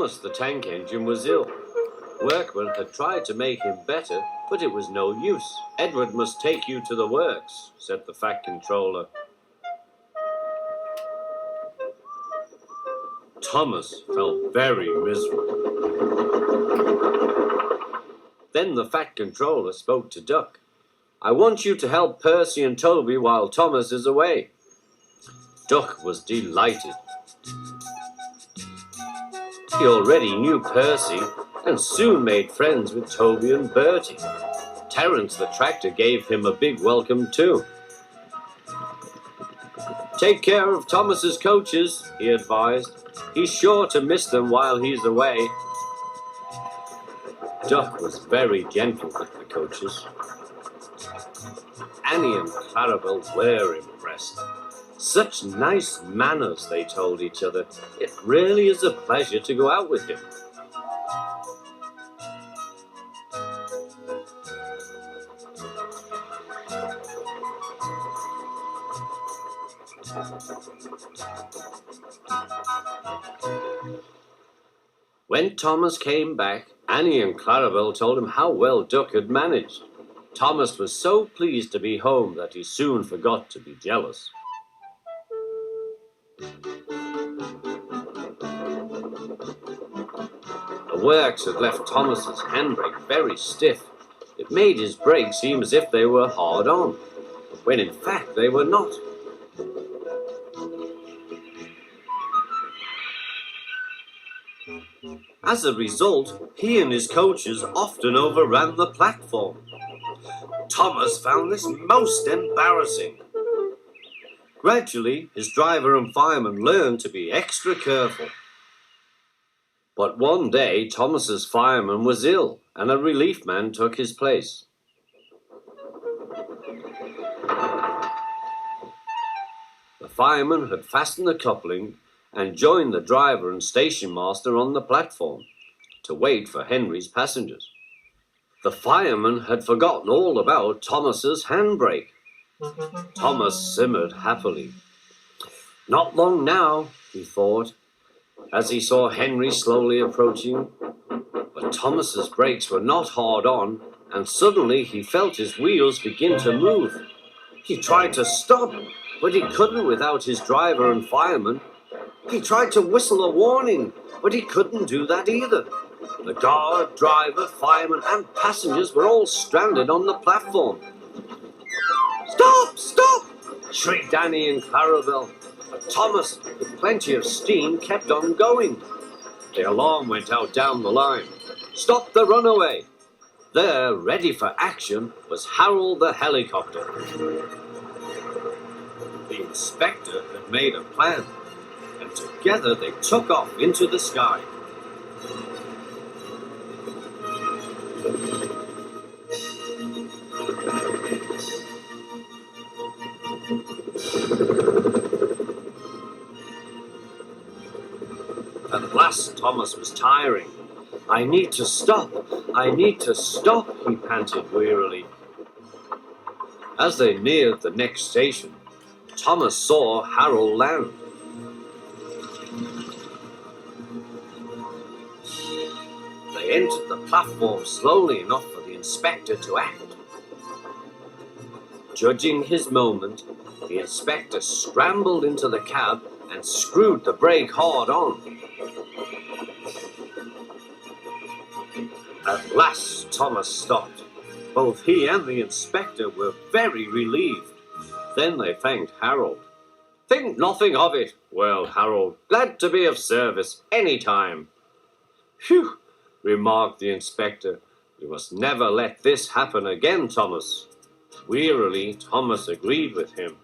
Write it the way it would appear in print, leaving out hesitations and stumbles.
Thomas the tank engine was ill. Workmen had tried to make him better, but it was no use. "Edward must take you to the works," said the Fat Controller. Thomas felt very miserable. Then the Fat Controller spoke to Duck. "I want you to help Percy and Toby while Thomas is away." Duck was delighted. He already knew Percy and soon made friends with Toby and Bertie. Terence the tractor gave him a big welcome too. "Take care of Thomas's coaches," he advised. "He's sure to miss them while he's away." Duck was very gentle with the coaches. Annie and Clarabelle were impressed. "Such nice manners," they told each other. "It really is a pleasure to go out with him." When Thomas came back, Annie and Clarabelle told him how well Duck had managed. Thomas was so pleased to be home that he soon forgot to be jealous. The works had left Thomas's handbrake very stiff. It made his brakes seem as if they were hard on, when in fact they were not. As a result, he and his coaches often overran the platform. Thomas found this most embarrassing. Gradually, his driver and fireman learned to be extra careful. But one day, Thomas's fireman was ill, and a relief man took his place. The fireman had fastened the coupling and joined the driver and station master on the platform to wait for Henry's passengers. The fireman had forgotten all about Thomas's handbrake. Thomas simmered happily. Not long now, he thought, as he saw Henry slowly approaching. But Thomas's brakes were not hard on, and suddenly he felt his wheels begin to move. He tried to stop, but he couldn't without his driver and fireman. He tried to whistle a warning, but he couldn't do that either. The guard, driver, fireman, and passengers were all stranded on the platform. "Stop! Stop!" shrieked Annie and Clarabelle. But Thomas, with plenty of steam, kept on going. The alarm went out down the line. "Stop the runaway!" There, ready for action, was Harold the helicopter. The inspector had made a plan, and together they took off into the sky. At last, Thomas was tiring. "I need to stop, I need to stop," he panted wearily. As they neared the next station, Thomas saw Harold land. They entered the platform slowly enough for the inspector to act. Judging his moment, the inspector scrambled into the cab and screwed the brake hard on. At last, Thomas stopped. Both he and the inspector were very relieved. Then they thanked Harold. "Think nothing of it," wailed Harold. "Glad to be of service any time." "Phew," remarked the inspector. "You must never let this happen again, Thomas." Wearily, Thomas agreed with him.